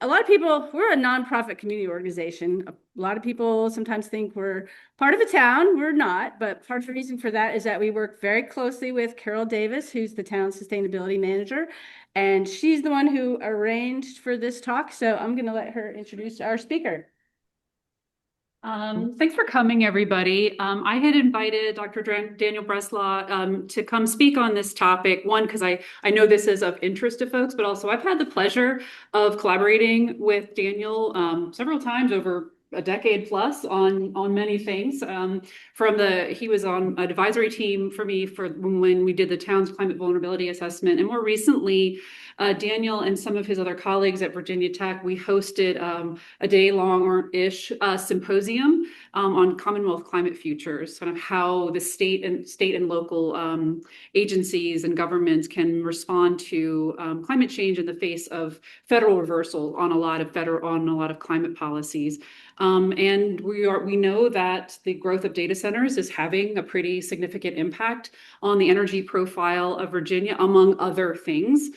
a lot of people, we're a nonprofit community organization. A lot of people sometimes think we're part of a town. We're not, but part of the reason for that is that we work very closely with Carol Davis, who's the town sustainability manager, and she's the one who arranged for this talk. So I'm going to let her introduce our speaker. Thanks for coming, everybody. I had invited Dr. Daniel Breslau to come speak on this topic. One, because I know this is of interest to folks, but also I've had the pleasure of collaborating with Daniel several times over a decade plus on many things. He was on an advisory team for me for when we did the town's climate vulnerability assessment, and more recently, Daniel and some of his other colleagues at Virginia Tech, we hosted a day-long-ish symposium on Commonwealth climate futures, kind of how the state and local agencies and governments can respond to climate change in the face of federal reversal on a lot of climate policies. And we know that the growth of data centers is having a pretty significant impact on the energy profile of Virginia, among other things.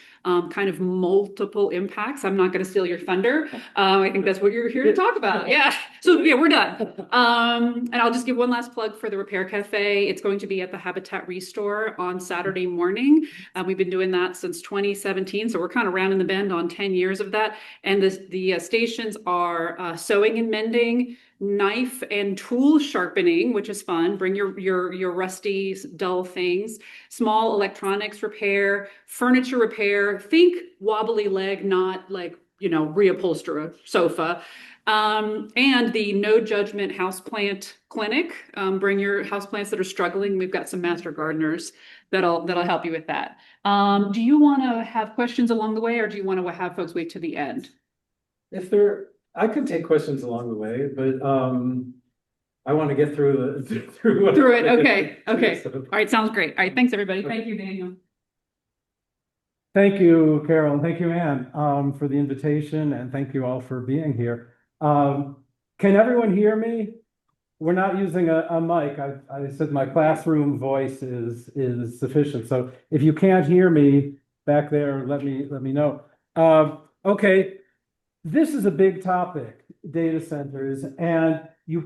Kind of multiple impacts. I'm not going to steal your thunder. I think that's what you're here to talk about. Yeah. So yeah, we're done. And I'll just give one last plug for the Repair Cafe. It's going to be at the Habitat Restore on Saturday morning. We've been doing that since 2017, so we're kind of rounding the bend on 10 years of that. And the stations are sewing and mending, knife and tool sharpening, which is fun. Bring your rusty, dull things, small electronics repair, furniture repair. Think wobbly leg, not like, reupholster a sofa. And the No Judgment Houseplant Clinic. Bring your houseplants that are struggling. We've got some master gardeners that'll help you with that. Do you want to have questions along the way, or do you want to have folks wait to the end? I could take questions along the way, but I want to get through it. Okay. All right, sounds great. All right, thanks everybody. Okay. Thank you, Daniel. Thank you, Carol, and thank you, Anne, for the invitation, and thank you all for being here. Can everyone hear me? We're not using a mic. I said my classroom voice is sufficient. So if you can't hear me back there, let me know. Okay. This is a big topic, data centers, and you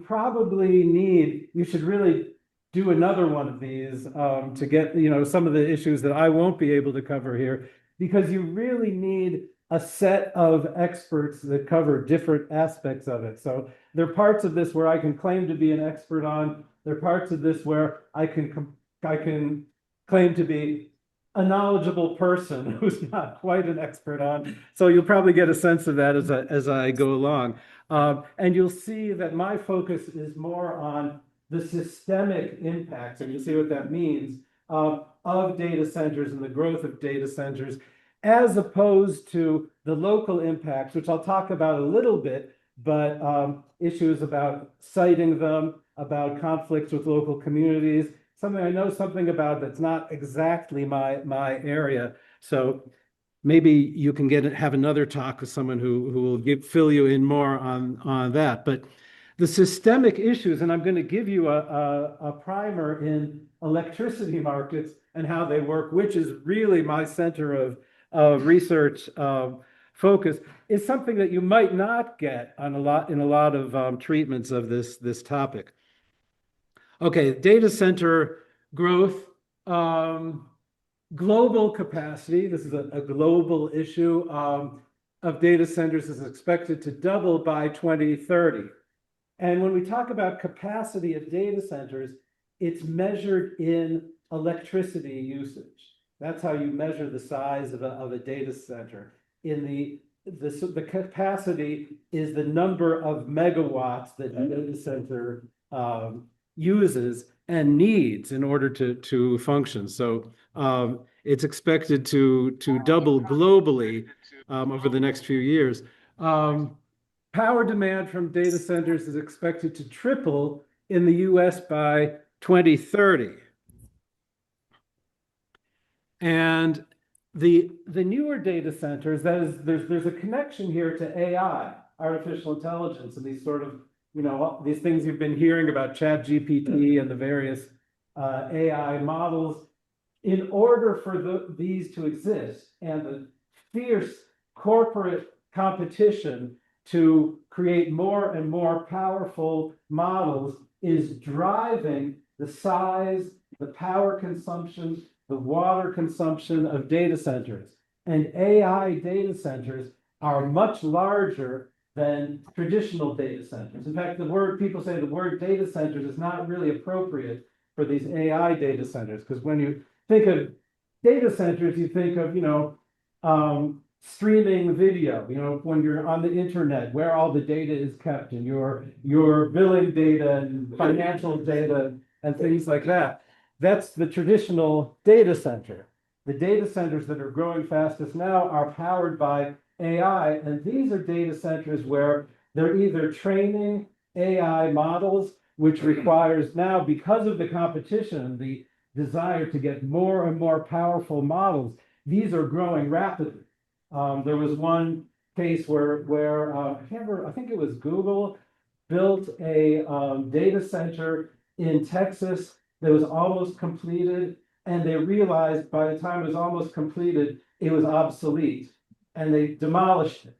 should really do another one of these to get, some of the issues that I won't be able to cover here, because you really need a set of experts that cover different aspects of it. So there are parts of this where I can claim to be an expert on, there are parts of this where I can claim to be a knowledgeable person who's not quite an expert on. So you'll probably get a sense of that as I go along. And you'll see that my focus is more on the systemic impacts, and you'll see what that means, of data centers and the growth of data centers, as opposed to the local impacts, which I'll talk about a little bit, but issues about citing them, about conflicts with local communities, something I know something about that's not exactly my area. So maybe you can have another talk with someone who will fill you in more on that. But the systemic issues, and I'm going to give you a primer in electricity markets and how they work, which is really my center of research focus, is something that you might not get in a lot of treatments of this topic. Okay, data center growth, global capacity. This is a global issue of data centers is expected to double by 2030. And when we talk about capacity of data centers, it's measured in electricity usage. That's how you measure the size of a data center. The capacity is the number of megawatts that a data center uses and needs in order to function. So it's expected to double globally over the next few years. Power demand from data centers is expected to triple in the US by 2030. And the newer data centers, that is, there's a connection here to AI, artificial intelligence, and these sort of, these things you've been hearing about, ChatGPT and the various AI models. In order for these to exist, and the fierce corporate competition to create more and more powerful models is driving the size, the power consumption, the water consumption of data centers. And AI data centers are much larger than traditional data centers. In fact, people say the word data centers is not really appropriate for these AI data centers, because when you think of data centers, you think of, streaming video, when you're on the internet, where all the data is kept, and your billing data and financial data and things like that. That's the traditional data center. The data centers that are growing fastest now are powered by AI, and these are data centers where they're either training AI models, which requires now, because of the competition, the desire to get more and more powerful models, these are growing rapidly. There was one case where I can't remember, I think it was Google built a data center in Texas that was almost completed, and they realized by the time it was almost completed, it was obsolete, and they demolished it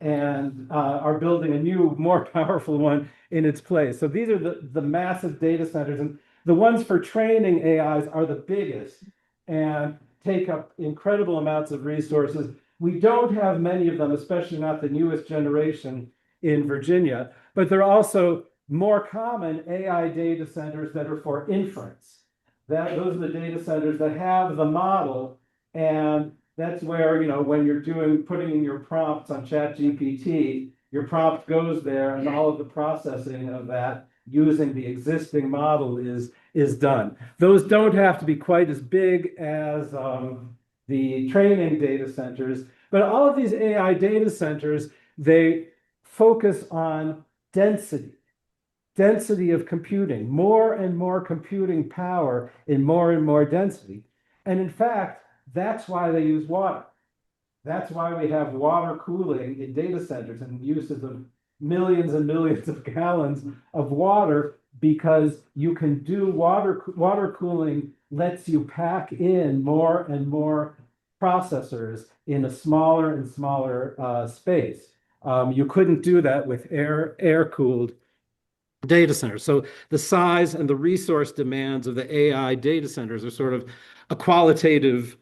and are building a new, more powerful one in its place. So these are the massive data centers, and the ones for training AIs are the biggest and take up incredible amounts of resources. We don't have many of them, especially not the newest generation in Virginia, but there are also more common AI data centers that are for inference. Those are the data centers that have the model, and that's where, when you're putting in your prompts on ChatGPT, your prompt goes there, and all of the processing of that using the existing model is done. Those don't have to be quite as big as the training data centers, but all of these AI data centers, they focus on density of computing, more and more computing power in more and more density. And in fact, that's why they use water. That's why we have water cooling in data centers and uses of millions and millions of gallons of water, because you can do water cooling lets you pack in more and more processors in a smaller and smaller space. You couldn't do that with air-cooled data centers. So the size and the resource demands of the AI data centers are sort of a qualitative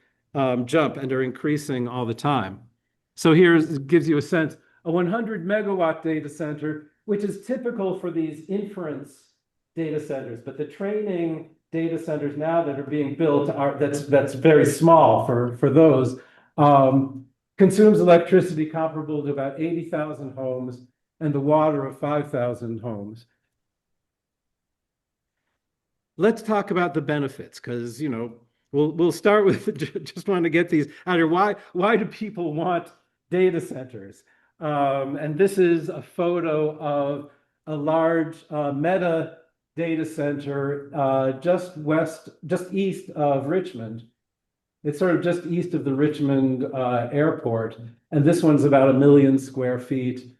jump, and are increasing all the time. So here gives you a sense, a 100 megawatt data center, which is typical for these inference data centers, but the training data centers now that are being built that's very small for those, consumes electricity comparable to about 80,000 homes and the water of 5,000 homes. Let's talk about the benefits, because we'll start with just want to get these out here. Why do people want data centers? And this is a photo of a large Meta data center just east of Richmond. It's sort of just east of the Richmond airport, and this one's about 1 million square feet.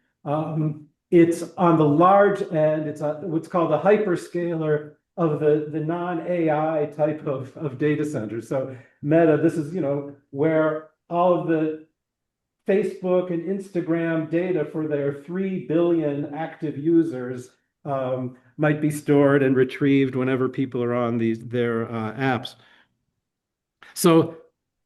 It's on the large end. It's what's called a hyperscaler of the non-AI type of data centers. So Meta, this is where all of the Facebook and Instagram data for their 3 billion active users might be stored and retrieved whenever people are on their apps. So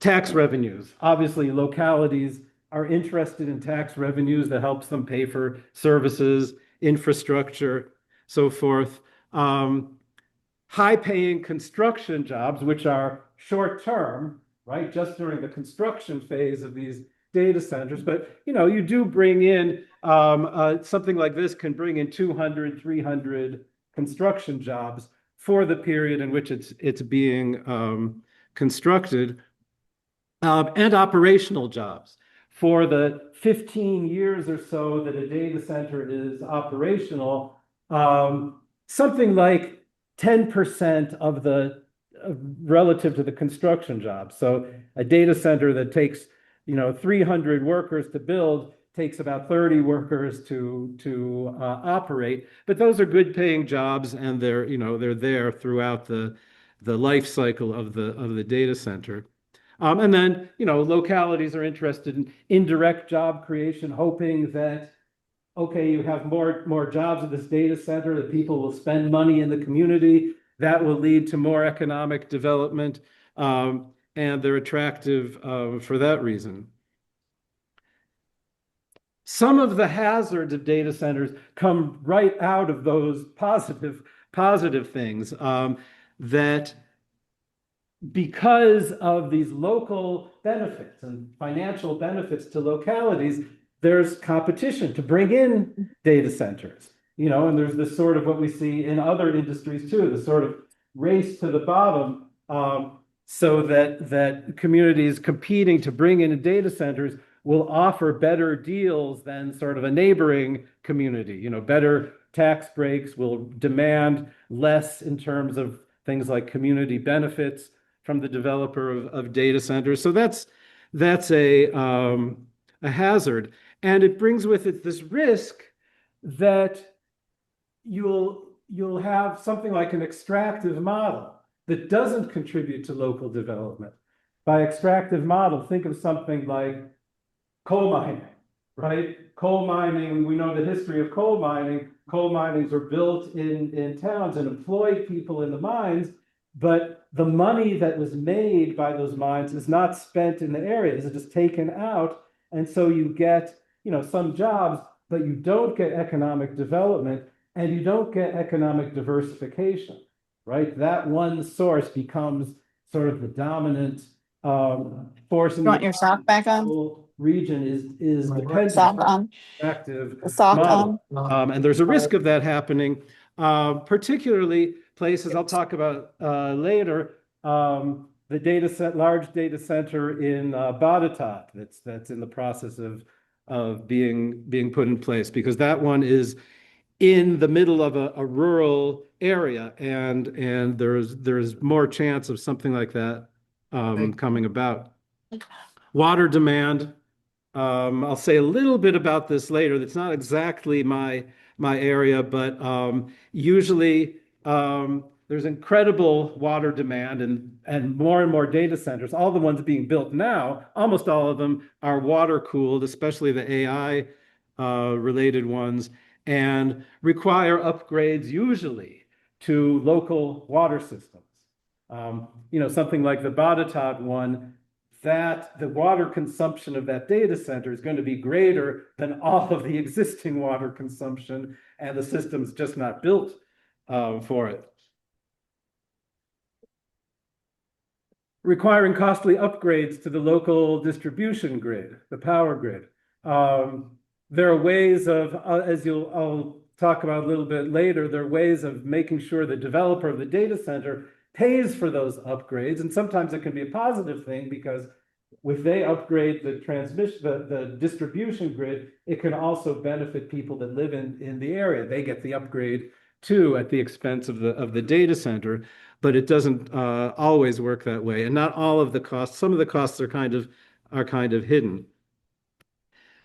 tax revenues. Obviously, localities are interested in tax revenues that helps them pay for services, infrastructure, so forth. High-paying construction jobs, which are short-term, right, just during the construction phase of these data centers. But, you do bring in, something like this can bring in 200, 300 construction jobs for the period in which it's being constructed, and operational jobs. For the 15 years or so that a data center is operational, something like 10% of the relative to the construction job. So a data center that takes 300 workers to build takes about 30 workers to operate. But those are good paying jobs, and they're there throughout the life cycle of the data center. And then, localities are interested in indirect job creation, hoping that, okay, you have more jobs at this data center, that people will spend money in the community. That will lead to more economic development. And they're attractive for that reason. Some of the hazards of data centers come right out of those positive things, that because of these local benefits and financial benefits to localities, there's competition to bring in data centers, and there's this sort of what we see in other industries too, the sort of race to the bottom, so that communities competing to bring in data centers will offer better deals than sort of a neighboring community. Better tax breaks, will demand less in terms of things like community benefits from the developer of data centers. So that's a hazard. And it brings with it this risk that you'll have something like an extractive model that doesn't contribute to local development. By extractive model, think of something like coal mining, right? Coal mining, we know the history of coal mining. Coal minings were built in towns and employed people in the mines, but the money that was made by those mines is not spent in the area. It's just taken out. And so you get, some jobs, but you don't get economic development and you don't get economic diversification, right? That one source becomes sort of the dominant force in You want your sock back on? whole region is dependent Sock on on. active The sock model. on. And there's a risk of that happening, particularly places I'll talk about later. The large data center in Badatot that's in the process of being put in place, because that one is in the middle of a rural area, and there's more chance of something like that coming about. Water demand. I'll say a little bit about this later. That's not exactly my area, but usually there's incredible water demand and more data centers. All the ones being built now, almost all of them are water cooled, especially the AI related ones, and require upgrades usually to local water systems. Something like the Badatot one, that the water consumption of that data center is going to be greater than all of the existing water consumption, and the system's just not built for it. Requiring costly upgrades to the local distribution grid, the power grid. There are ways of, I'll talk about a little bit later, there are ways of making sure the developer of the data center pays for those upgrades. And sometimes it can be a positive thing, because if they upgrade the distribution grid, it can also benefit people that live in the area. They get the upgrade too at the expense of the data center, but it doesn't always work that way. And not all of the costs, some of the costs are kind of hidden.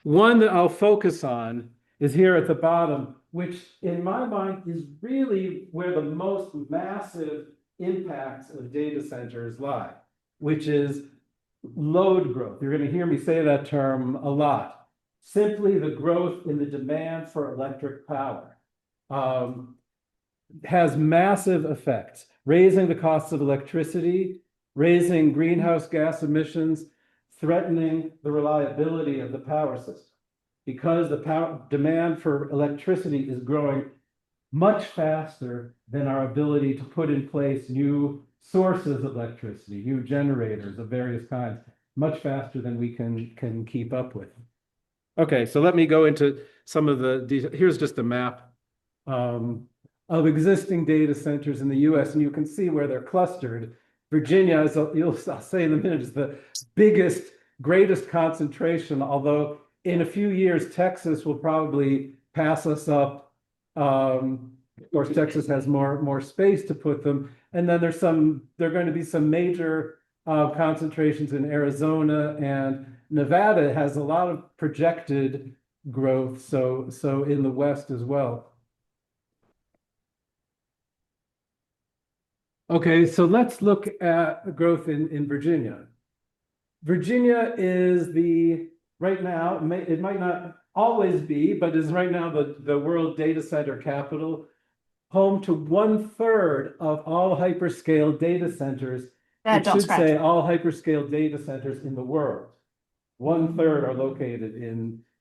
One that I'll focus on is here at the bottom, which in my mind is really where the most massive impacts of data centers lie, which is load growth. You're going to hear me say that term a lot. Simply the growth in the demand for electric power has massive effects, raising the costs of electricity, raising greenhouse gas emissions, threatening the reliability of the power system, because the demand for electricity is growing much faster than our ability to put in place new sources of electricity, new generators of various kinds, much faster than we can keep up with. Okay, so let me go into some of the details. Here's just a map of existing data centers in the US, and you can see where they're clustered. Virginia, I'll say in a minute, is the biggest, greatest concentration, although in a few years, Texas will probably pass us up. Of course, Texas has more space to put them. And then there are going to be some major concentrations in Arizona, and Nevada has a lot of projected growth, so in the West as well. Okay, so let's look at growth in Virginia. Virginia is right now, it might not always be, but is right now the world data center capital, home to 1/3 of all hyperscale data centers. That It don't should scratch. say all hyperscale data centers in the world. 1/3 are located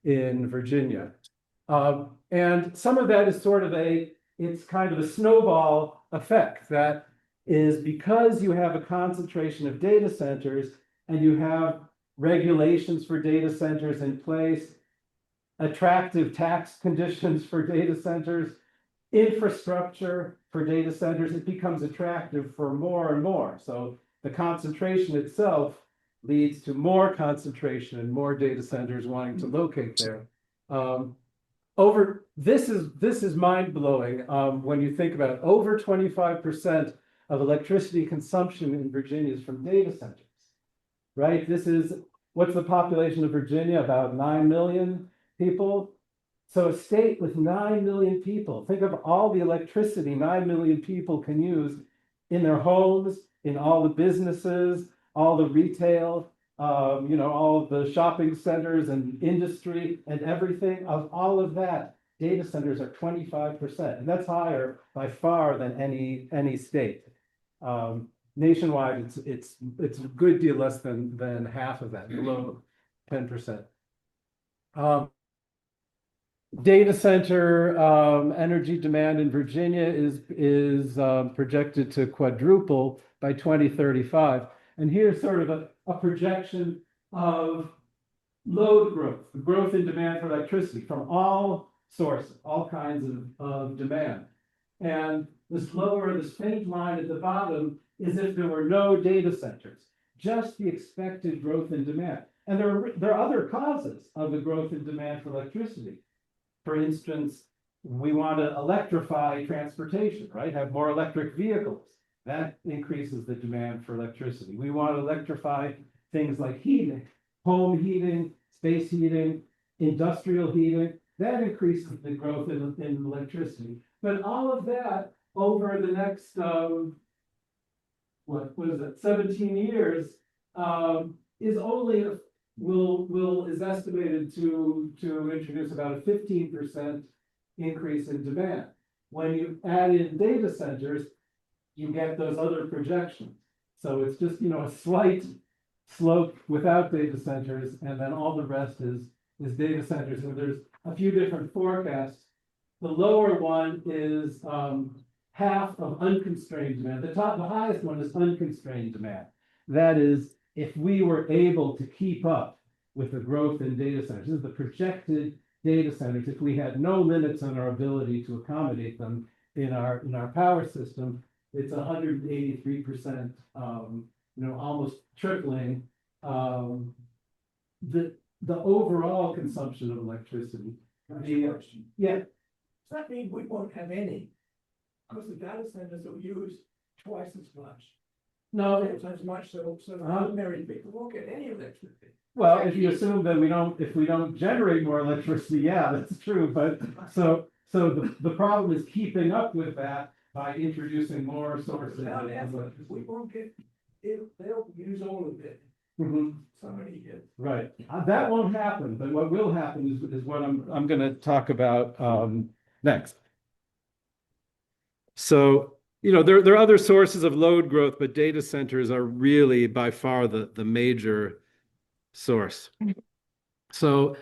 in Virginia. And some of that is sort of it's kind of a snowball effect that is because you have a concentration of data centers and you have regulations for data centers in place, attractive tax conditions for data centers, infrastructure for data centers, it becomes attractive for more and more. So the concentration itself leads to more concentration and more data centers wanting to locate there. This is mind-blowing when you think about it. Over 25% of electricity consumption in Virginia is from data centers, right? What's the population of Virginia? About 9 million people. So a state with 9 million people, think of all the electricity 9 million people can use in their homes, in all the businesses, all the retail, all of the shopping centers and industry and everything. Of all of that, data centers are 25%, and that's higher by far than any state. Nationwide, it's a good deal less than half of that, below 10%. Data center energy demand in Virginia is projected to quadruple by 2035. And here's sort of a projection of load growth, the growth in demand for electricity from all sources, all kinds of demand. And this faint line at the bottom is if there were no data centers, just the expected growth in demand. And there are other causes of the growth in demand for electricity. For instance, we want to electrify transportation, right? Have more electric vehicles. That increases the demand for electricity. We want to electrify things like heating, home heating, space heating, industrial heating. That increases the growth in electricity. But all of that over the next, 17 years, is estimated to introduce about a 15% increase in demand. When you add in data centers, you get those other projections. So it's just, a slight slope without data centers, and then all the rest is data centers. And there's a few different forecasts. The lower one is half of unconstrained demand. The highest one is unconstrained demand. That is, if we were able to keep up with the growth in data centers, this is the projected data centers, if we had no limits on our ability to accommodate them in our power system, it's 183%, almost tripling the overall consumption of electricity. Yeah. Does that mean we won't have any? Because the data centers will use twice as much. No, As much, so ordinary people won't get any electricity. well, if you assume that if we don't generate more electricity, yeah, that's true. But so the problem is keeping up with that by introducing more sources. We won't get, they'll use all of it. Mhm. Somebody gets. Right, that won't happen, but what will happen is what I'm going to talk about next. So, there are other sources of load growth, but data centers are really by far the major source. So,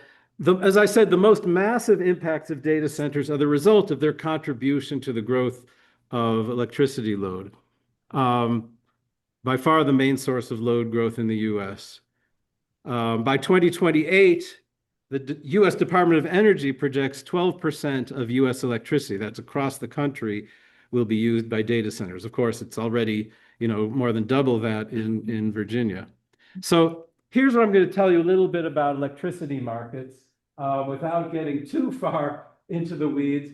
as I said, the most massive impacts of data centers are the result of their contribution to the growth of electricity load. By far the main source of load growth in the US. By 2028, the US Department of Energy projects 12% of US electricity, that's across the country, will be used by data centers. Of course, it's already, more than double that in Virginia. So here's what I'm going to tell you a little bit about electricity markets without getting too far into the weeds.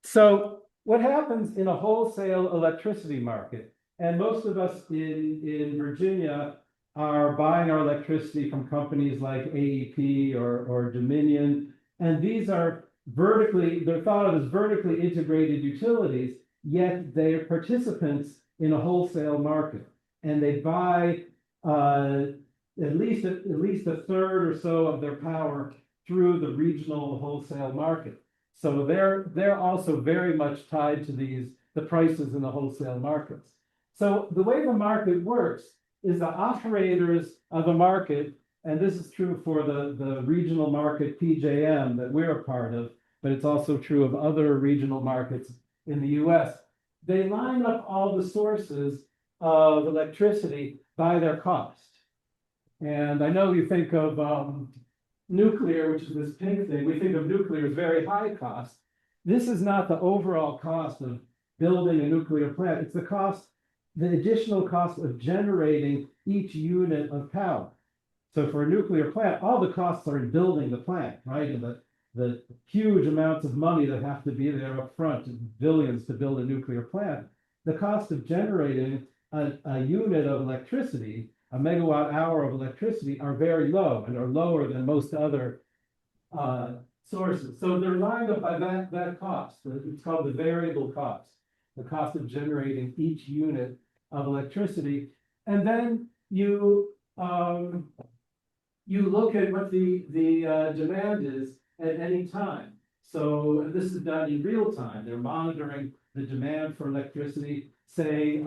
So what happens in a wholesale electricity market? And most of us in Virginia are buying our electricity from companies like AEP or Dominion. And these are they're thought of as vertically integrated utilities, yet they are participants in a wholesale market. And they buy at least a third or so of their power through the regional wholesale market. So they're also very much tied to the prices in the wholesale markets. So the way the market works is the operators of the market, and this is true for the regional market PJM that we're a part of, but it's also true of other regional markets in the US. They line up all the sources of electricity by their cost. And I know you think of nuclear, which is this pink thing. We think of nuclear as very high cost. This is not the overall cost of building a nuclear plant. It's the additional cost of generating each unit of power. So for a nuclear plant, all the costs are in building the plant, right? And the huge amounts of money that have to be there up front, billions to build a nuclear plant. The cost of generating a unit of electricity, a megawatt hour of electricity, are very low and are lower than most other sources. So they're lined up by that cost. It's called the variable cost, the cost of generating each unit of electricity. And then you look at what the demand is at any time. So this is done in real time. They're monitoring the demand for electricity. Say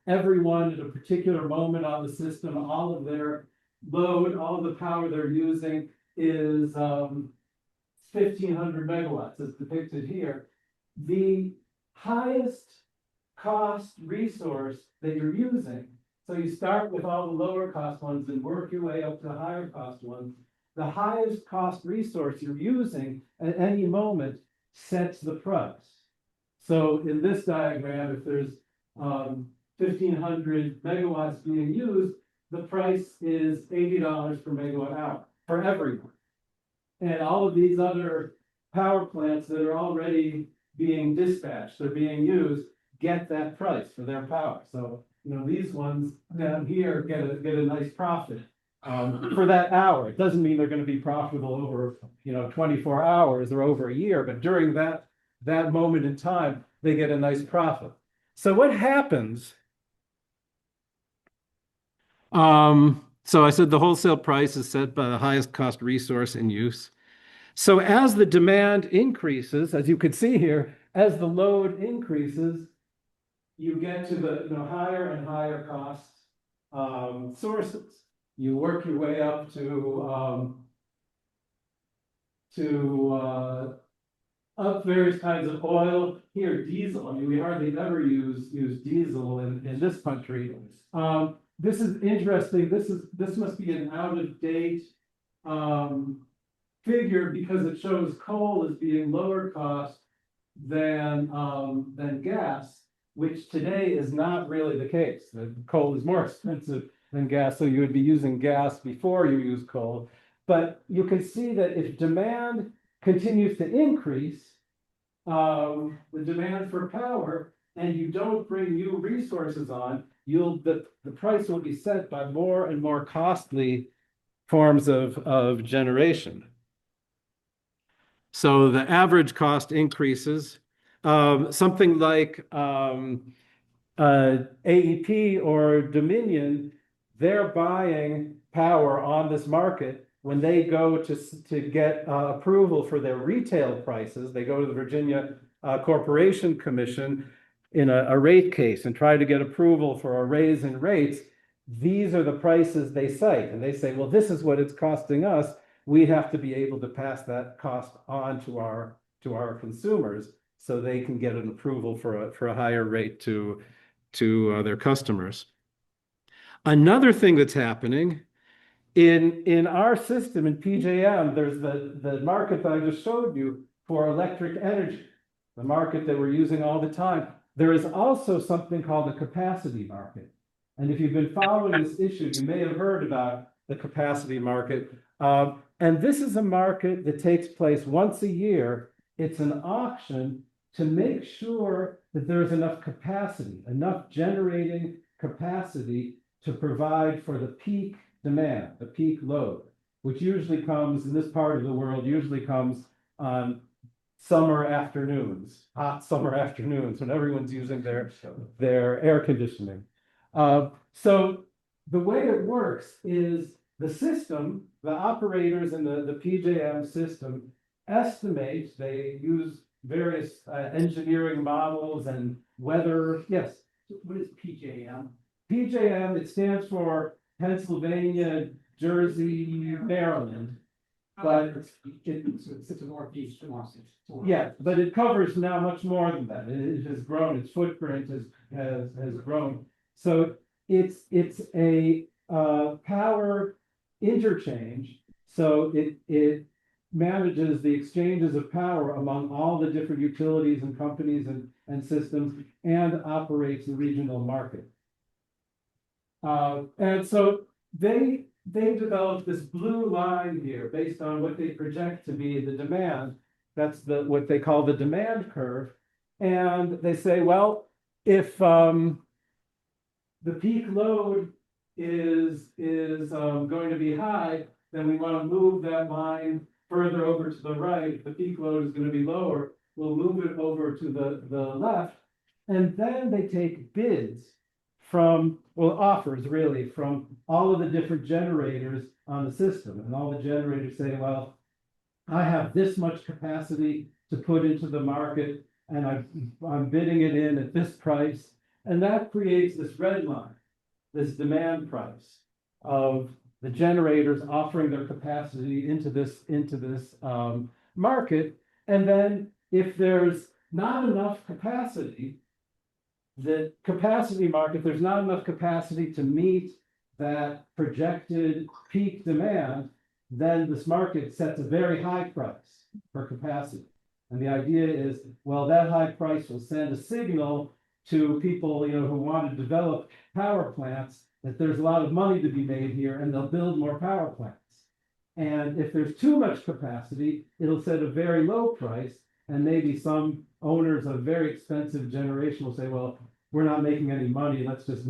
everyone at a particular moment on the system, all of their load, all of the power they're using is 1,500 megawatts, as depicted here. The highest cost resource that you're using, so you start with all the lower cost ones and work your way up to the higher cost ones. The highest cost resource you're using at any moment sets the price. So in this diagram, if there's 1,500 megawatts being used, the price is $80 per megawatt hour for everyone. And all of these other power plants that are already being dispatched, they're being used, get that price for their power. So, these ones down here get a nice profit for that hour. It doesn't mean they're going to be profitable over, 24 hours or over a year, but during that moment in time, they get a nice profit. So what happens? So I said the wholesale price is set by the highest cost resource in use. So as the demand increases, as you can see here, as the load increases, you get to the higher and higher cost sources. You work your way up to various kinds of oil. Here, diesel. I mean, we hardly ever use diesel in this country. This is interesting. This must be an out-of-date figure because it shows coal as being lower cost than gas, which today is not really the case. The coal is more expensive than gas, so you would be using gas before you use coal. But you can see that if demand continues to increase, the demand for power, and you don't bring new resources on, the price will be set by more and more costly forms of generation. So the average cost increases. Something like AEP or Dominion, they're buying power on this market. When they go to get approval for their retail prices, they go to the Virginia Corporation Commission in a rate case and try to get approval for a raise in rates. These are the prices they cite, and they say, well, this is what it's costing us. We have to be able to pass that cost on to our consumers so they can get an approval for a higher rate to their customers. Another thing that's happening in our system in PJM, there's the market that I just showed you for electric energy, the market that we're using all the time. There is also something called the capacity market. And if you've been following this issue, you may have heard about the capacity market. And this is a market that takes place once a year. It's an auction to make sure that there's enough capacity, enough generating capacity to provide for the peak demand, the peak load, which usually comes in this part of the world, usually comes on summer afternoons, hot summer afternoons, when everyone's using their air conditioning. So the way it works is the system, the operators in the PJM system estimate, they use various engineering models and weather. Yes. What is PJM? PJM, it stands for Pennsylvania, Jersey, Maryland. But It's the Northeast. yeah, but it covers now much more than that. It has grown, its footprint has grown. So it's a power interchange. So it manages the exchanges of power among all the different utilities and companies and systems, and operates the regional market. And so they developed this blue line here based on what they project to be the demand. That's what they call the demand curve. And they say, well, if the peak load is going to be high, then we want to move that line further over to the right. If the peak load is going to be lower, we'll move it over to the left. And then they take bids from, well, offers really from all of the different generators on the system. And all the generators say, well, I have this much capacity to put into the market, and I'm bidding it in at this price. And that creates this red line, this demand price of the generators offering their capacity into this market. And then if there's not enough capacity, the capacity market, there's not enough capacity to meet that projected peak demand, then this market sets a very high price for capacity. And the idea is, well, that high price will send a signal to people, who want to develop power plants, that there's a lot of money to be made here, and they'll build more power plants. And if there's too much capacity, it'll set a very low price, and maybe some owners of very expensive generation will say, well, we're not making any money, let's just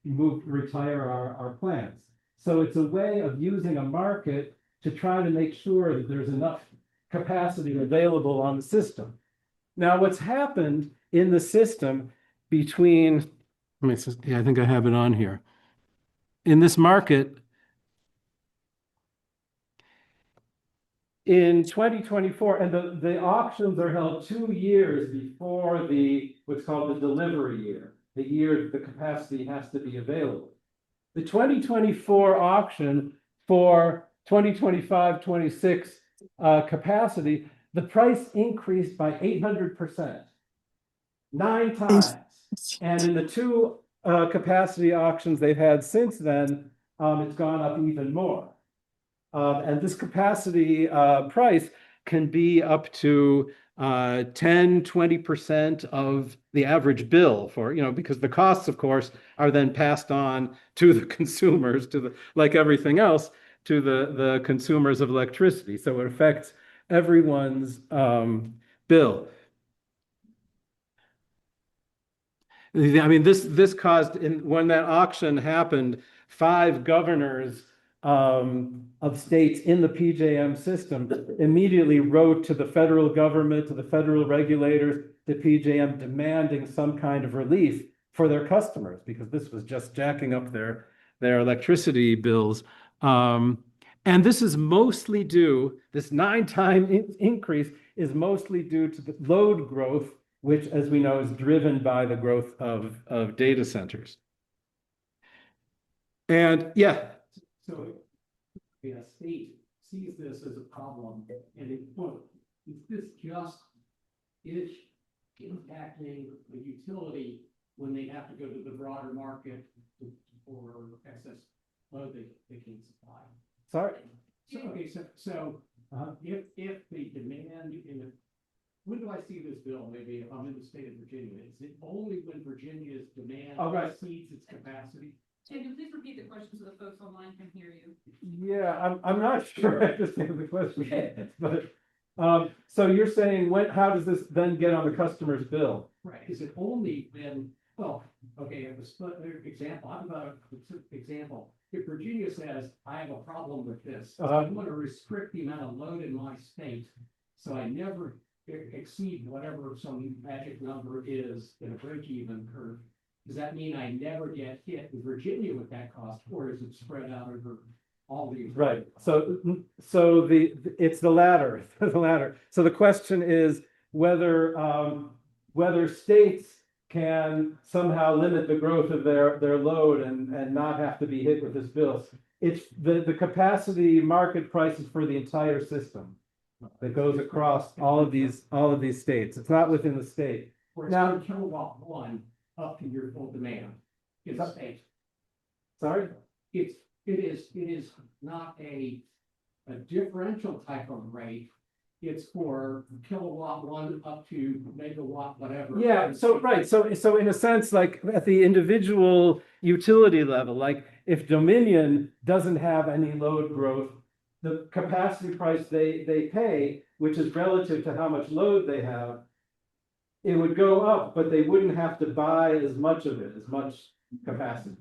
retire our plants. So it's a way of using a market to try to make sure that there's enough capacity available on the system. Now, what's happened in the system between, I think I have it on here. In this market, in 2024, and the auctions are held 2 years before what's called the delivery year, the year the capacity has to be available. The 2024 auction for 2025-26 capacity, the price increased by 800%, 9 times. And in the 2 capacity auctions they've had since then, it's gone up even more. And this capacity price can be up to 10-20% of the average bill for, because the costs, of course, are then passed on to the consumers, like everything else, to the consumers of electricity. So it affects everyone's bill. I mean, this caused, when that auction happened, 5 governors of states in the PJM system immediately wrote to the federal government, to the federal regulators, to PJM, demanding some kind of relief for their customers, because this was just jacking up their electricity bills. And this is mostly due, this 9-time increase is mostly due to the load growth, which, as we know, is driven by the growth of data centers. And yeah. So a state sees this as a problem, and it quote, is this just impacting the utility when they have to go to the broader market for excess load they can supply? Sorry. So if the demand when do I see this bill? Maybe if I'm in the state of Virginia, is it only when Virginia's demand exceeds its capacity? Can you please repeat the question so the folks online can hear you? Yeah, I'm not sure I understand the question, but so you're saying how does this then get on the customer's bill? Right. Is it only when? Well, okay. Example. I'm about a example. If Virginia says I have a problem with this, I want to restrict the amount of load in my state, so I never exceed whatever some magic number is in a break-even curve, does that mean I never get hit in Virginia with that cost, or is it spread out over all these? Right, so it's the latter, the latter. So the question is whether whether states can somehow limit the growth of their load and not have to be hit with this bill. It's the capacity market prices for the entire system that goes across all of these states. It's not within the state. Now, kilowatt one up to your full demand in the state. Sorry? It is not a differential type of rate. It's for kilowatt one up to megawatt, whatever. Yeah, so right, so in a sense, like at the individual utility level, like if Dominion doesn't have any load growth, the capacity price they pay, which is relative to how much load they have, it would go up, but they wouldn't have to buy as much of it, as much capacity.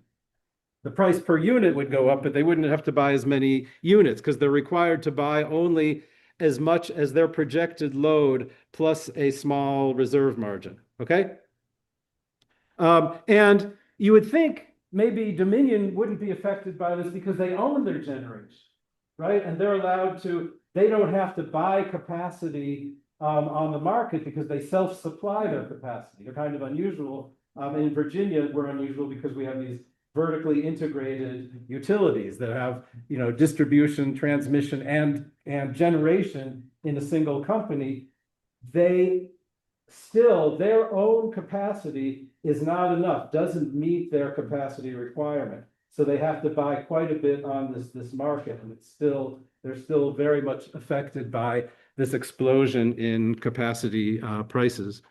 The price per unit would go up, but they wouldn't have to buy as many units because they're required to buy only as much as their projected load plus a small reserve margin, okay? And you would think maybe Dominion wouldn't be affected by this because they own their generation, right? And they're allowed to, they don't have to buy capacity on the market because they self-supply their capacity. They're kind of unusual. In Virginia, we're unusual because we have these vertically integrated utilities that have, distribution, transmission, and generation in a single company. They still, their own capacity is not enough, doesn't meet their capacity requirement. So they have to buy quite a bit on this market, and they're still very much affected by this explosion in capacity prices.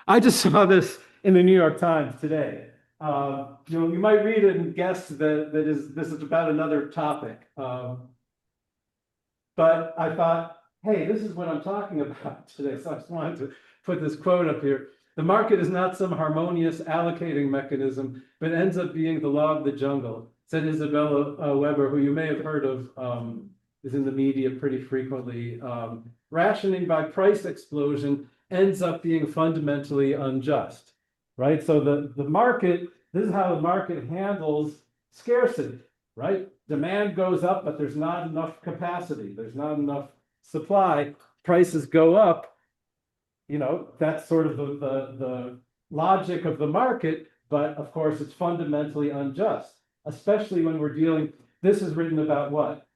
I just saw this in the New York Times today. You might read it and guess that this is about another topic. But I thought, hey, this is what I'm talking about today. So I just wanted to put this quote up here. The market is not some harmonious allocating mechanism, but ends up being the law of the jungle, said Isabella Weber, who you may have heard of, is in the media pretty frequently. Rationing by price explosion ends up being fundamentally unjust, right? So the market, this is how the market handles scarcity, right? Demand goes up, but there's not enough capacity. There's not enough supply. Prices go up. That's sort of the logic of the market, but of course it's fundamentally unjust, especially when we're dealing, this is written about what?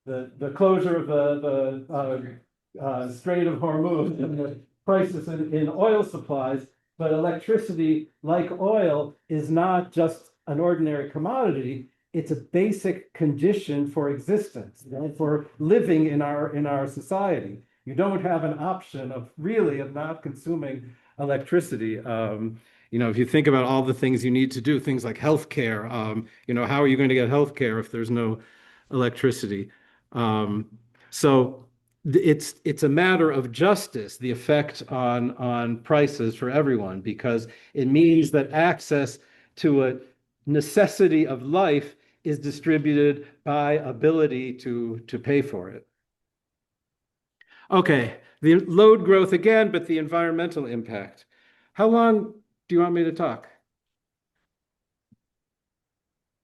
The closure of the Strait of Hormuz and the crisis in oil supplies, but electricity, like oil, is not just an ordinary commodity. It's a basic condition for existence, for living in our society. You don't have an option of not consuming electricity. If you think about all the things you need to do, things like healthcare, how are you going to get healthcare if there's no electricity? So it's a matter of justice, the effect on prices for everyone, because it means that access to a necessity of life is distributed by ability to pay for it. Okay, the load growth again, but the environmental impact. How long do you want me to talk?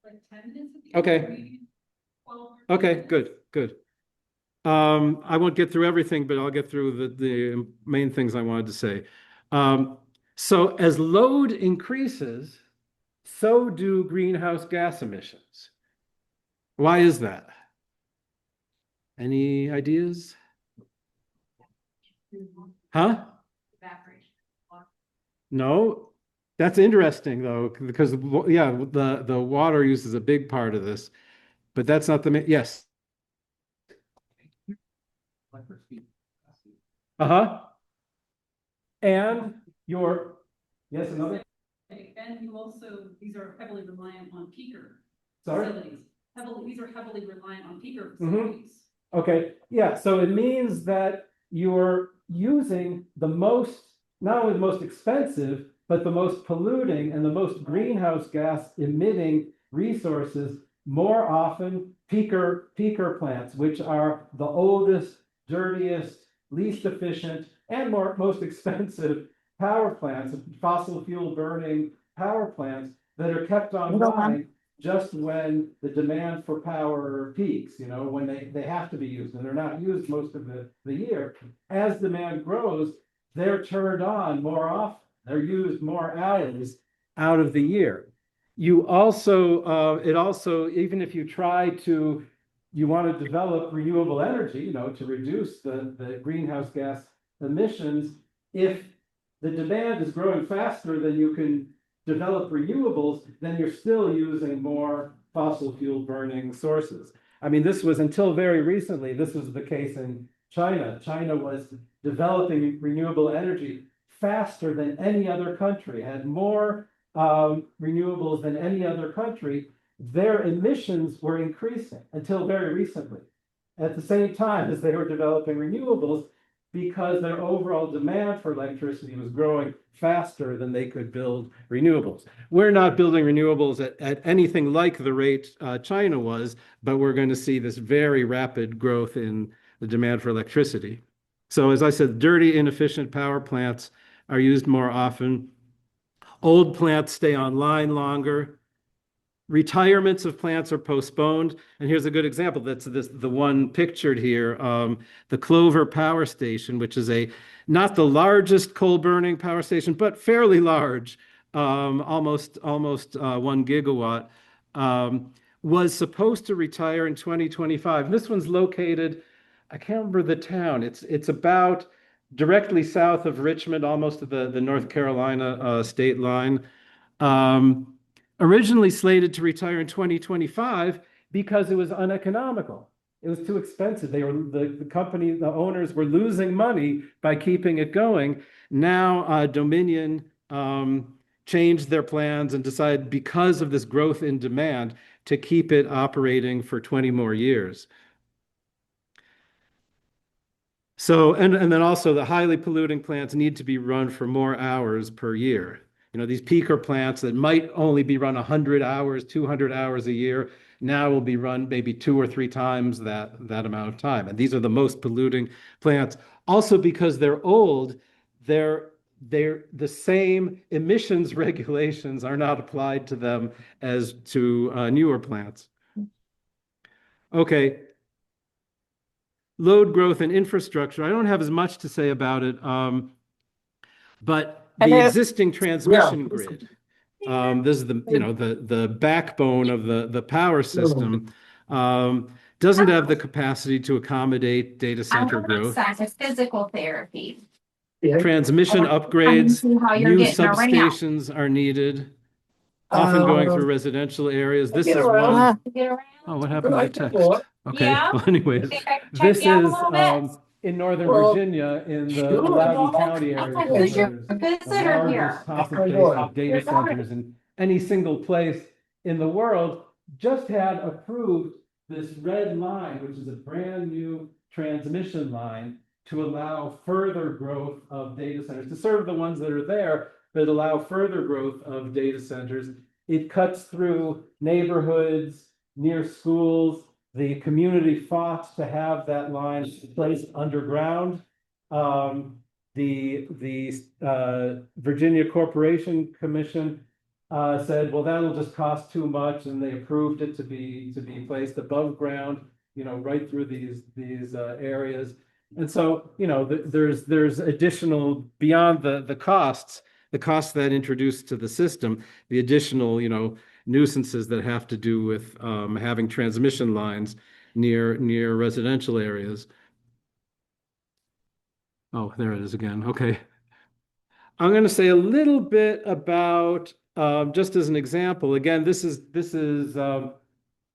Like 10 minutes? Okay. Okay, good. I won't get through everything, but I'll get through the main things I wanted to say. So as load increases, so do greenhouse gas emissions. Why is that? Any ideas? Huh? No, that's interesting though, because the water use is a big part of this, but that's not the main. Yes. And yes, another. And you also, these are heavily reliant on peaker Sorry? facilities. These are heavily reliant on peaker facilities. Okay, yeah, so it means that you're using not only the most expensive, but the most polluting and the most greenhouse gas emitting resources more often peaker plants, which are the oldest, dirtiest, least efficient, and most expensive power plants, fossil fuel burning power plants that are kept online just when the demand for power peaks, when they have to be used, and they're not used most of the year. As demand grows, they're turned on more often. They're used more hours out of the year. You also, even if you you want to develop renewable energy, to reduce the greenhouse gas emissions, if the demand is growing faster than you can develop renewables, then you're still using more fossil fuel burning sources. I mean, this was until very recently, this was the case in China. China was developing renewable energy faster than any other country, had more renewables than any other country. Their emissions were increasing until very recently, at the same time as they were developing renewables, because their overall demand for electricity was growing faster than they could build renewables. We're not building renewables at anything like the rate China was, but we're going to see this very rapid growth in the demand for electricity. So as I said, dirty, inefficient power plants are used more often. Old plants stay online longer. Retirements of plants are postponed. And here's a good example. That's the one pictured here, the Clover Power Station, which is not the largest coal burning power station, but fairly large, almost 1 gigawatt, was supposed to retire in 2025. This one's located, I can't remember the town. It's about directly south of Richmond, almost to the North Carolina state line. Originally slated to retire in 2025 because it was uneconomical. It was too expensive. The company, the owners were losing money by keeping it going. Now Dominion changed their plans and decided, because of this growth in demand, to keep it operating for 20 more years. So, and then also the highly polluting plants need to be run for more hours per year. These peaker plants that might only be run 100 hours, 200 hours a year, now will be run maybe 2 or 3 times that amount of time. And these are the most polluting plants. Also, because they're old, the same emissions regulations are not applied to them as to newer plants. Okay. Load growth and infrastructure. I don't have as much to say about it, but the existing transmission grid, this is the backbone of the power system, doesn't have the capacity to accommodate data center growth. Physical therapy. Transmission upgrades, new substations are needed, often going through residential areas. This is one. Oh, what happened to the text? Okay, Yeah. well, anyways, this is in Northern Virginia, in the Loudoun County area. Who's your There's the visitor here? largest concentration of data centers in any single place in the world. Just had approved this red line, which is a brand new transmission line to allow further growth of data centers, to serve the ones that are there, but allow further growth of data centers. It cuts through neighborhoods, near schools. The community fought to have that line placed underground. The Virginia Corporation Commission said, well, that'll just cost too much, and they approved it to be placed above ground, right through these areas. And so, there's additional, beyond the costs that introduced to the system, the additional, nuisances that have to do with having transmission lines near residential areas. Oh, there it is again. Okay. I'm going to say a little bit about, just as an example, again, this is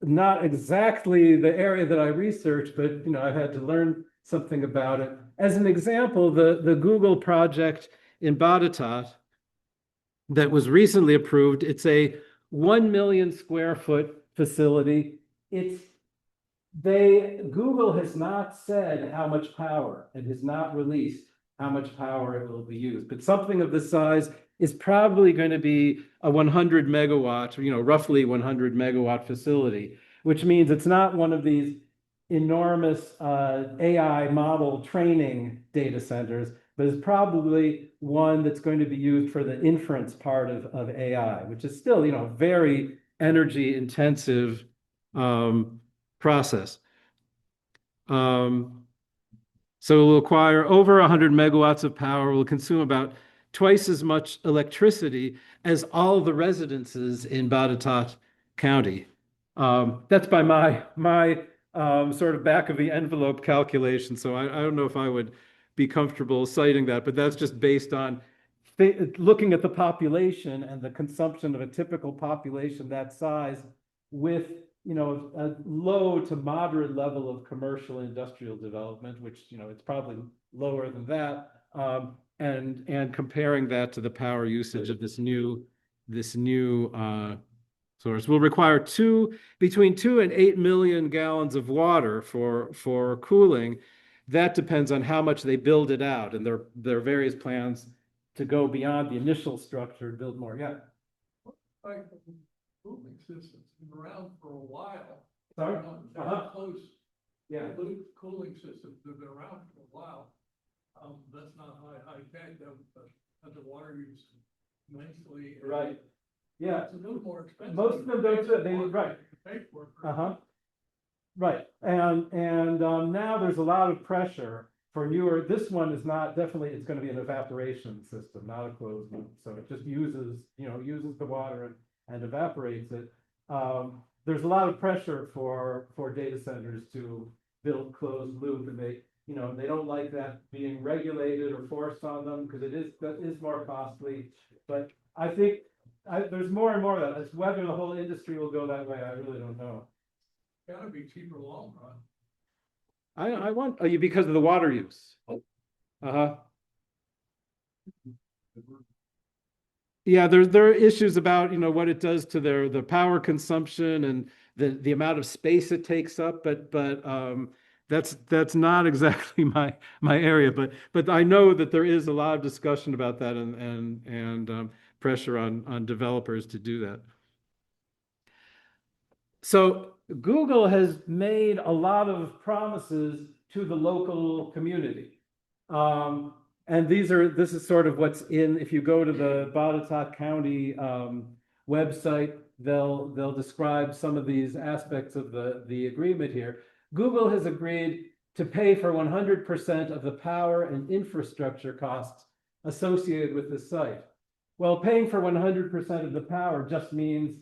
not exactly the area that I researched, but I've had to learn something about it. As an example, the Google project in Badatat that was recently approved, it's a 1 million square foot facility. Google has not said how much power and has not released how much power it will be used, but something of this size is probably going to be a 100 megawatt, roughly 100 megawatt facility, which means it's not one of these enormous AI model training data centers, but it's probably one that's going to be used for the inference part of AI, which is still, very energy intensive process. So it will acquire over 100 megawatts of power, will consume about twice as much electricity as all the residences in Botetourt County. That's by my sort of back of the envelope calculation. So I don't know if I would be comfortable citing that, but that's just based on looking at the population and the consumption of a typical population that size with a low to moderate level of commercial industrial development, which it's probably lower than that, and comparing that to the power usage of this new source will require between 2 and 8 million gallons of water for cooling. That depends on how much they build it out, and there are various plans to go beyond the initial structure, build more. Yeah. Cooling system's been around for a while. Sorry? Close. Yeah. Cooling systems have been around for a while. That's not high tech, but the water use nicely. Right. Yeah. It's a little more expensive. Most of them don't do it. Right. Pay for it. Right. And now there's a lot of pressure for newer. This one is not definitely. It's going to be an evaporation system, not a closed loop. So it just uses the water and evaporates it. There's a lot of pressure for data centers to build closed loop, and they don't like that being regulated or forced on them because that is more costly. But I think there's more and more of that. As whether the whole industry will go that way, I really don't know. Gotta be cheaper long run. I want because of the water use. Yeah, there are issues about what it does to the power consumption and the amount of space it takes up, but that's not exactly my area. But I know that there is a lot of discussion about that and pressure on developers to do that. So Google has made a lot of promises to the local community. And this is sort of what's if you go to the Botetourt County website, they'll describe some of these aspects of the agreement here. Google has agreed to pay for 100% of the power and infrastructure costs associated with the site. Well, paying for 100% of the power just means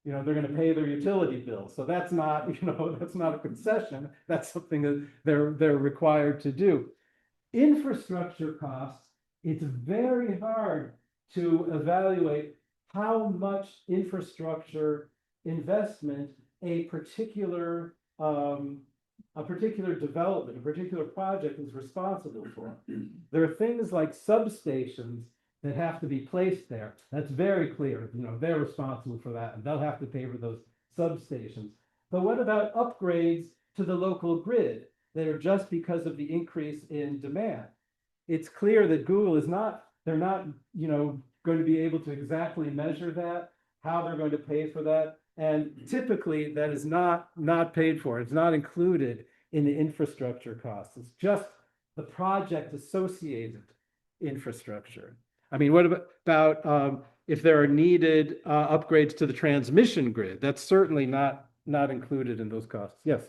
they're going to pay their utility bill. So that's not, that's not a concession. That's something that they're required to do. Infrastructure costs, it's very hard to evaluate how much infrastructure investment a particular development, a particular project is responsible for. There are things like substations that have to be placed there. That's very clear. They're responsible for that, and they'll have to pay for those substations. But what about upgrades to the local grid that are just because of the increase in demand? It's clear that Google they're not, going to be able to exactly measure that, how they're going to pay for that. And typically that is not paid for. It's not included in the infrastructure costs. It's just the project associated infrastructure. I mean, what about if there are needed upgrades to the transmission grid? That's certainly not included in those costs. Yes.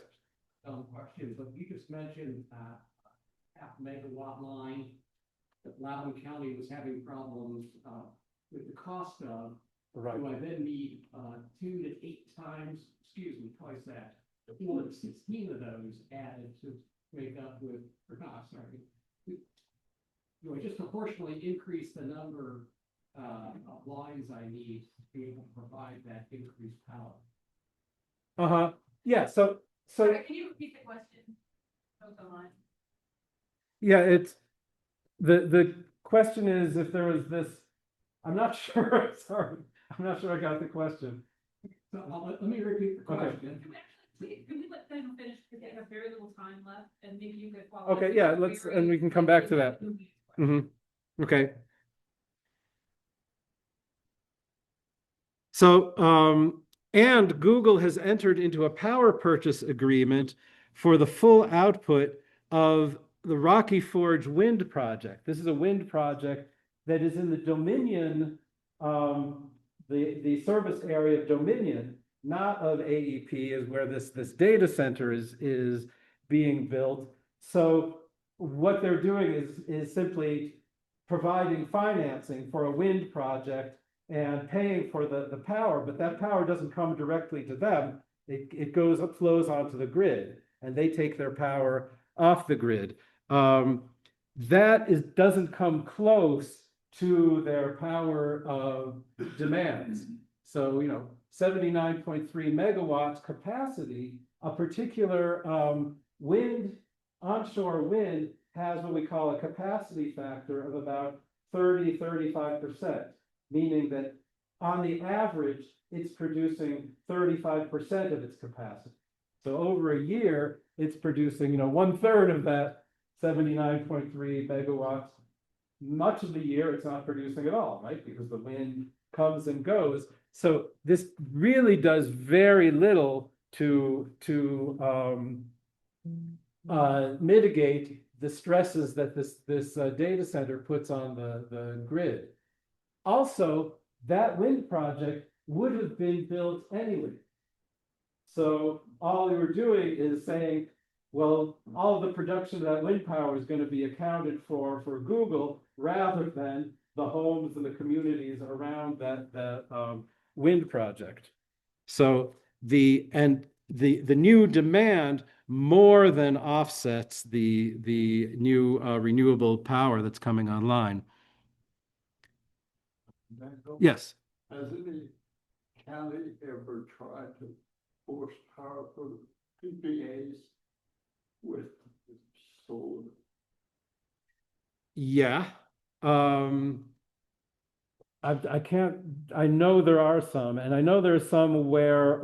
Question, but you just mentioned half megawatt line that Loudoun County was having problems with the cost of. Right. Do I then need 2 to 8 times, twice that, 4 to 16 of those added to make up with, or not, sorry. Do I just proportionally increase the number of lines I need to be able to provide that increased power? Yeah. So. Sorry, can you repeat the question? Yeah, it's the question is if there was this. I'm not sure. Sorry, I'm not sure I got the question. So let me repeat the question. Can we let them finish, because they have very little time left, and maybe you could follow. Okay, yeah, and we can come back to that. Okay. So, and Google has entered into a power purchase agreement for the full output of the Rocky Forge wind project. This is a wind project that is in the Dominion, the service area of Dominion, not of AEP, is where this data center is being built. So what they're doing is simply providing financing for a wind project and paying for the power, but that power doesn't come directly to them. It flows onto the grid, and they take their power off the grid. That doesn't come close to their power demands. So, 79.3 megawatts capacity, a particular onshore wind has what we call a capacity factor of about 35%, meaning that on the average, it's producing 35% of its capacity. So over a year, it's producing, 1/3 of that 79.3 megawatts. Much of the year, it's not producing at all, right? Because the wind comes and goes. So this really does very little to mitigate the stresses that this data center puts on the grid. Also, that wind project would have been built anyway. So all we were doing is saying, well, all of the production of that wind power is going to be accounted for Google, rather than the homes and the communities around that wind project. So the new demand more than offsets the new renewable power that's coming online. Yes. Has any county ever tried to force power for PPAs with solar? Yeah. I know there are some, and I know there's some where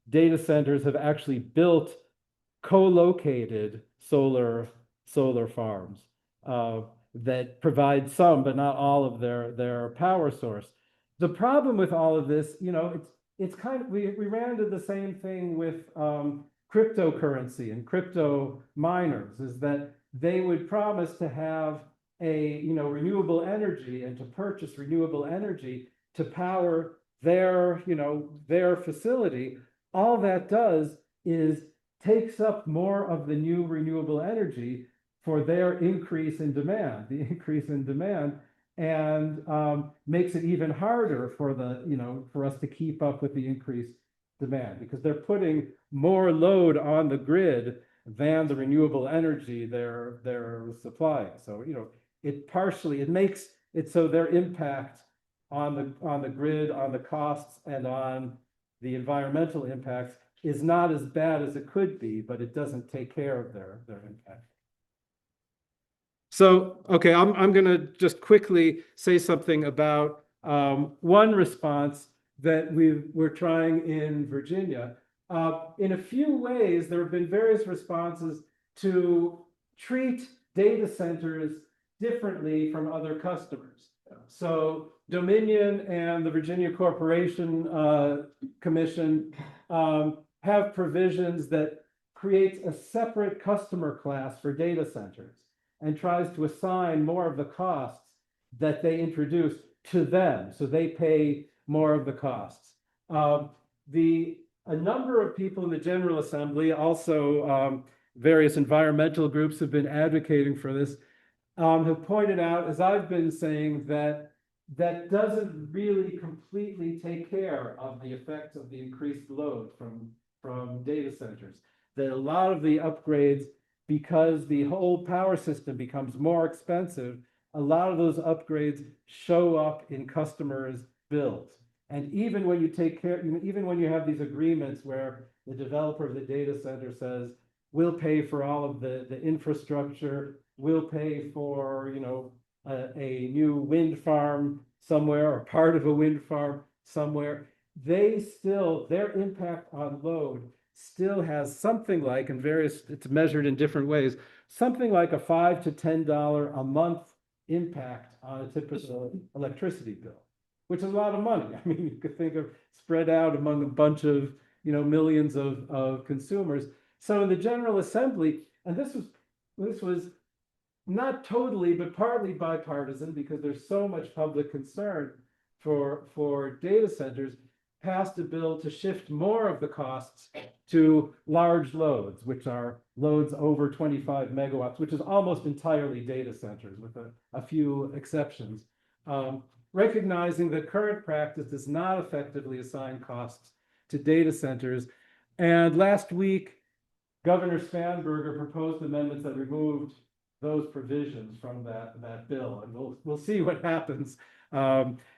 data centers have actually built co-located solar farms that provide some, but not all of their power source. The problem with all of this, it's kind of, we ran into the same thing with cryptocurrency and crypto miners, is that they would promise to have renewable energy and to purchase renewable energy to power their facility. All that does is takes up more of the new renewable energy for their increase in demand, and makes it even harder for us to keep up with the increased demand, because they're putting more load on the grid than the renewable energy they're supplying. So, it makes it so their impact on the grid, on the costs, and on the environmental impacts is not as bad as it could be, but it doesn't take care of their impact. So, okay, I'm going to just quickly say something about one response that we're trying in Virginia. In a few ways, there have been various responses to treat data centers differently from other customers. So Dominion and the Virginia Corporation Commission have provisions that creates a separate customer class for data centers and tries to assign more of the costs that they introduce to them, so they pay more of the costs. A number of people in the General Assembly, also various environmental groups, have been advocating for this, have pointed out, as I've been saying, that doesn't really completely take care of the effects of the increased load from data centers. That a lot of the upgrades, because the whole power system becomes more expensive, a lot of those upgrades show up in customers' bills. And even when you have these agreements where the developer of the data center says, we'll pay for all of the infrastructure, we'll pay for, a new wind farm somewhere or part of a wind farm somewhere, their impact on load still has something like, it's measured in different ways, something like a $5 to $10 a month impact on a typical electricity bill. which is a lot of money. I mean, you could think of spread out among a bunch of, millions of consumers. So in the General Assembly, and this was not totally, but partly bipartisan, because there's so much public concern for data centers, passed a bill to shift more of the costs to large loads, which are loads over 25 megawatts, which is almost entirely data centers with a few exceptions. Recognizing that current practice does not effectively assign costs to data centers. And last week, Governor Spanberger proposed amendments that removed those provisions from that bill, and we'll see what happens.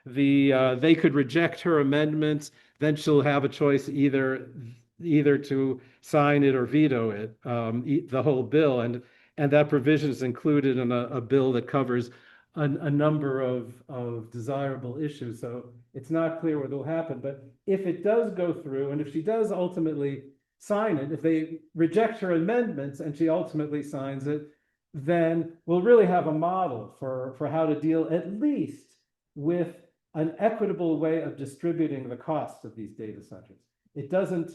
They could reject her amendments, then she'll have a choice either to sign it or veto it, the whole bill, and that provision is included in a bill that covers a number of desirable issues. So it's not clear what will happen, but if it does go through, and if she does ultimately sign it, if they reject her amendments and she ultimately signs it, then we'll really have a model for how to deal at least with an equitable way of distributing the costs of these data centers. It doesn't,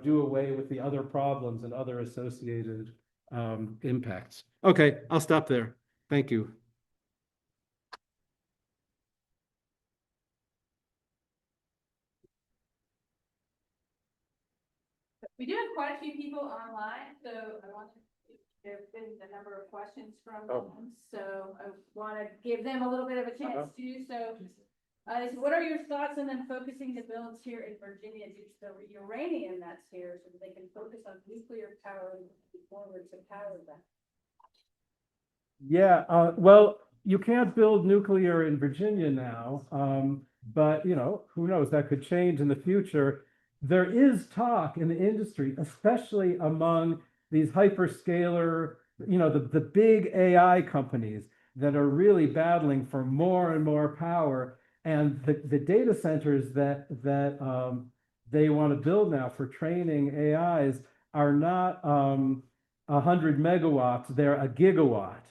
do away with the other problems and other associated impacts. Okay, I'll stop there. Thank you. We do have quite a few people online, so I want to, there've been a number of questions from them, so I want to give them a little bit of a chance to do so. What are your thoughts on them focusing the builds here in Virginia due to the uranium that's here, so that they can focus on nuclear power and move forward to power them? Yeah, well, you can't build nuclear in Virginia now, but who knows, that could change in the future. There is talk in the industry, especially among these hyperscaler, the big AI companies that are really battling for more and more power. And the data centers that they want to build now for training AIs are not 100 megawatts, they're a gigawatt.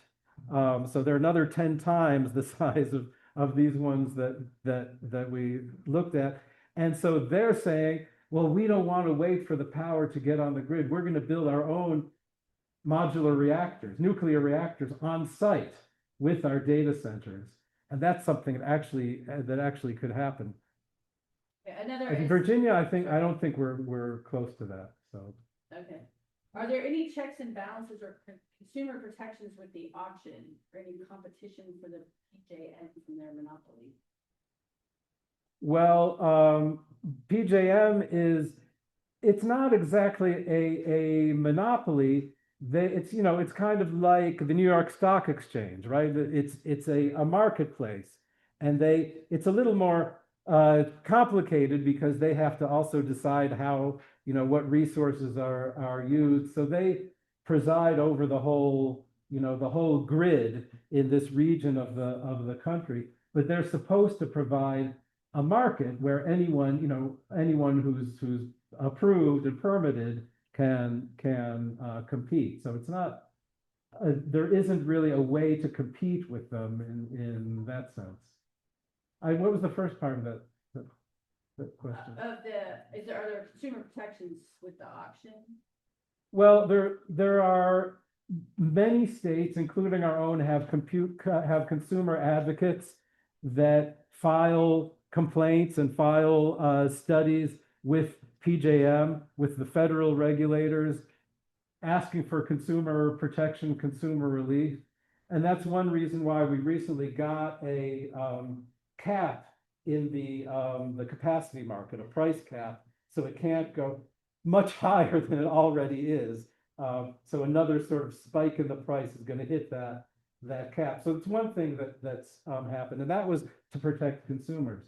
So they're another 10 times the size of these ones that we looked at. And so they're saying, well, we don't want to wait for the power to get on the grid. We're going to build our own modular reactors, nuclear reactors on site with our data centers. And that's something that actually could happen. Yeah, In Virginia, I don't think we're close to that. So okay. Are there any checks and balances or consumer protections with the auction or any competition for the PJM from their monopoly? Well, PJM it's not exactly a monopoly. It's kind of like the New York Stock Exchange, right? It's a marketplace, and it's a little more complicated because they have to also decide how, what resources are used. So they preside over the whole grid in this region of the country, but they're supposed to provide a market where anyone who's approved and permitted can compete. So it's not, there isn't really a way to compete with them in that sense. What was the first part of that question? Are there consumer protections with the auction? Well, there are many states, including our own, have consumer advocates that file complaints and file studies with PJM, with the federal regulators, asking for consumer protection, consumer relief. And that's one reason why we recently got a cap in the capacity market, a price cap, so it can't go much higher than it already is. So another sort of spike in the price is going to hit that cap. So it's one thing that's happened, and that was to protect consumers,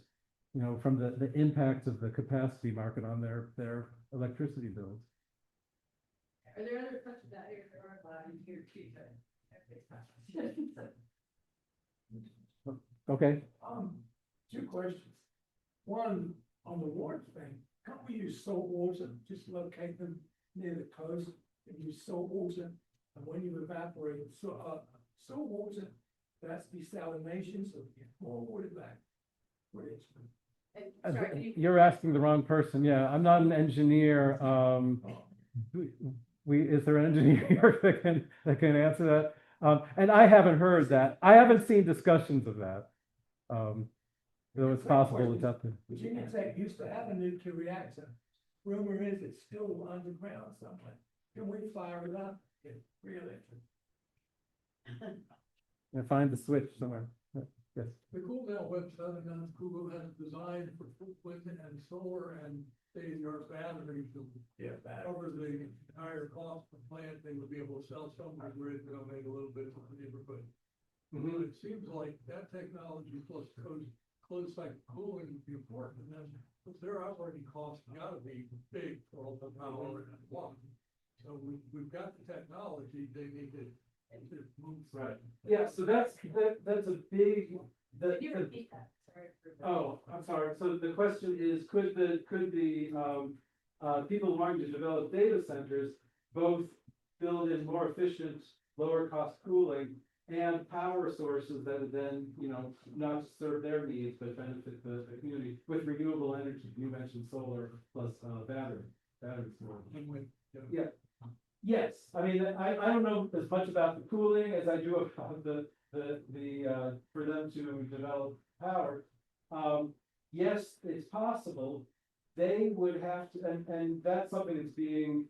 from the impacts of the capacity market on their electricity bills. Are there other questions out here that are allowed in here too? Okay. Two questions. One, on the water thing, can't we use salt water, just locate them near the coast and use salt water? And when you evaporate salt water, that's desalination, so you get more water back. bridge. You're asking the wrong person. Yeah, I'm not an engineer. Is there an engineer here that can answer that? And I haven't heard that. I haven't seen discussions of that. Though it's possible it's up there. Virginia Tech used to have a nuclear reactor. Rumor is it's still underground somewhere. Can we fire it up? Really? And find the switch somewhere. Yes. The Cool Down website announced Google has designed for wind and solar and state-of-the-art batteries to cover the entire cost of the plant. They would be able to sell some of the grid, they'll make a little bit for the neighborhood. But it seems like that technology plus closed cycle cooling would be important, and then their operating costs gotta be big for all the power and water. So we've got the technology, they need to move. Right. Yeah, so that's a big, Could you repeat that? Sorry. oh, I'm sorry. So the question is, could the people wanting to develop data centers both build in more efficient, lower cost cooling and power sources that would then, not just serve their needs, but benefit the community with renewable energy? You mentioned solar plus battery storage. Yeah. Yes, I mean, I don't know as much about the cooling as I do about the for them to develop power. Yes, it's possible. They would have to, and that's something that's being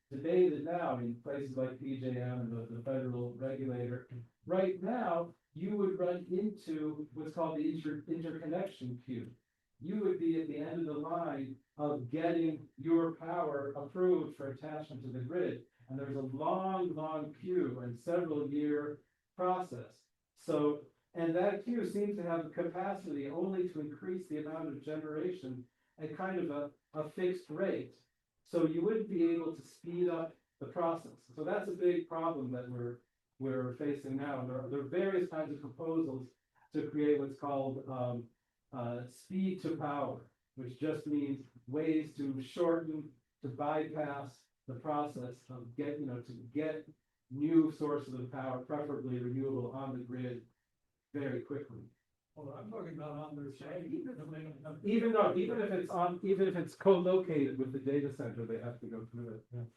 debated now in places like PJM and the federal regulator. Right now, you would run into what's called the interconnection queue. You would be at the end of the line of getting your power approved for attachment to the grid. And there's a long queue and several year process. So, and that queue seems to have the capacity only to increase the amount of generation at kind of a fixed rate. So you wouldn't be able to speed up the process. So that's a big problem that we're facing now. There are various kinds of proposals to create what's called speed to power, which just means ways to shorten, to bypass the process of to get new sources of power, preferably renewable, on the grid very quickly. Well, I'm talking about on their site. Even if it's co-located with the data center, they have to go through it. Yeah.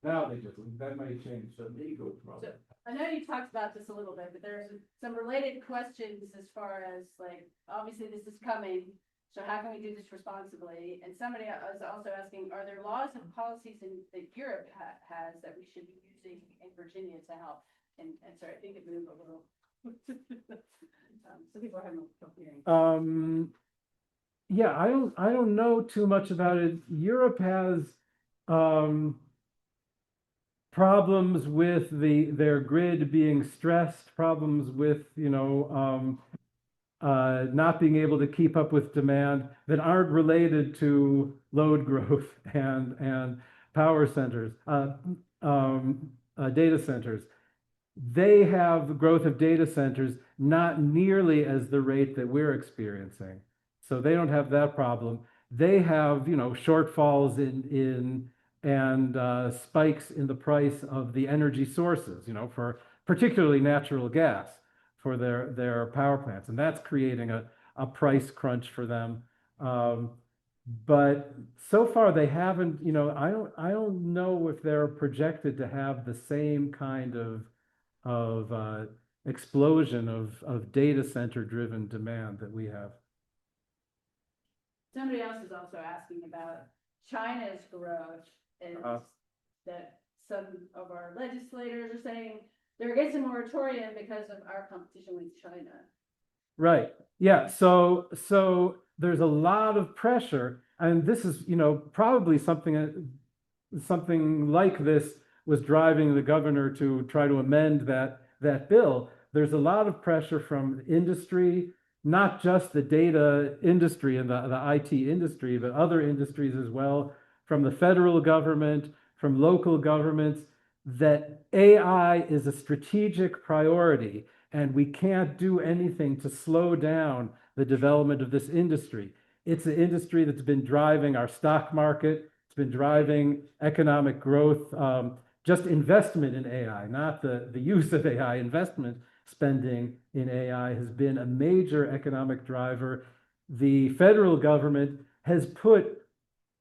Now they just, that might change. So legal problem. I know you talked about this a little bit, but there's some related questions as far as obviously this is coming. So how can we do this responsibly? And somebody was also asking, are there laws and policies that Europe has that we should be using in Virginia to help? And sorry, I think it moved a little. So people are having trouble hearing. Yeah, I don't know too much about it. Europe has problems with their grid being stressed, problems with not being able to keep up with demand that aren't related to load growth and power centers, data centers. They have the growth of data centers not nearly as the rate that we're experiencing. So they don't have that problem. They have, shortfalls in and spikes in the price of the energy sources, for particularly natural gas for their power plants. And that's creating a price crunch for them. But so far they haven't, I don't know if they're projected to have the same kind of explosion of data center driven demand that we have. Somebody else is also asking about China's growth, and that some of our legislators are saying they're against a moratorium because of our competition with China. Right. Yeah. So there's a lot of pressure, and this is, probably something like this was driving the governor to try to amend that bill. There's a lot of pressure from industry, not just the data industry and the IT industry, but other industries as well, from the federal government, from local governments, that AI is a strategic priority, and we can't do anything to slow down the development of this industry. It's an industry that's been driving our stock market. It's been driving economic growth, just investment in AI, not the use of AI, investment spending in AI has been a major economic driver. The federal government has put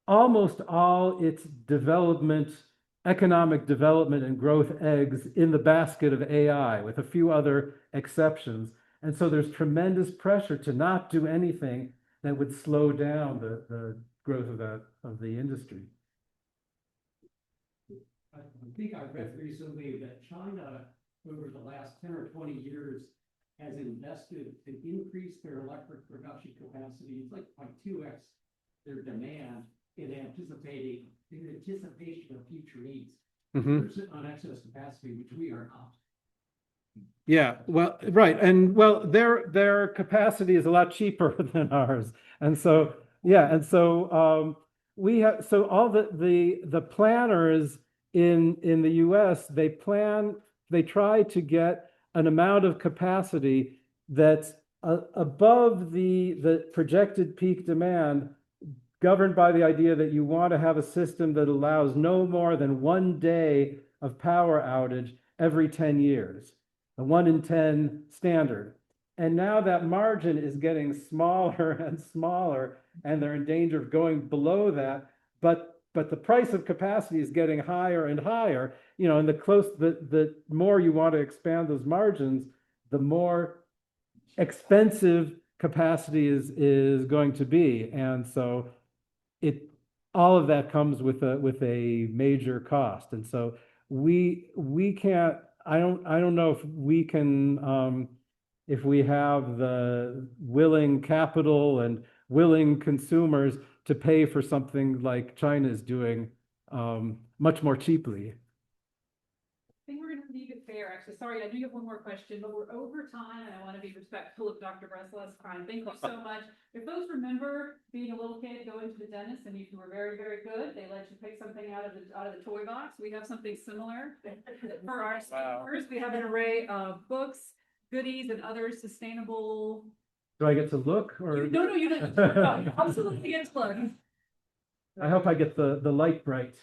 almost all its economic development and growth eggs in the basket of AI, with a few other exceptions. And so there's tremendous pressure to not do anything that would slow down the growth of the industry. I think I read recently that China, over the last 10 or 20 years, has invested to increase their electric production capacity. It's like 2x their demand in anticipation of future needs. Mhm. They're sitting on excess capacity, which we are not. Yeah, well, right, and well, their capacity is a lot cheaper than ours, and so yeah, and so we have all the planners in the U.S. they try to get an amount of capacity that's above the projected peak demand, governed by the idea that you want to have a system that allows no more than 1 day of power outage every 10 years. The 1 in 10 standard. And now that margin is getting smaller and smaller, and they're in danger of going below that. But the price of capacity is getting higher and higher, and the more you want to expand those margins, the more expensive capacity is going to be. And so all of that comes with a major cost. And so we can't, I don't know if we can, if we have the willing capital and willing consumers to pay for something like China is doing much more cheaply. I think we're gonna leave it there, actually. Sorry, I do have one more question, but we're over time and I want to be respectful of Dr. Breslau's time. Thank you so much. If folks remember being a little kid going to the dentist and if you were very, very good, they let you pick something out of the toy box. We have something similar for our speakers. We have an array of books, goodies, and other sustainable. Do I get to look or? No, you don't. No, absolutely get to look. I hope I get the light bright.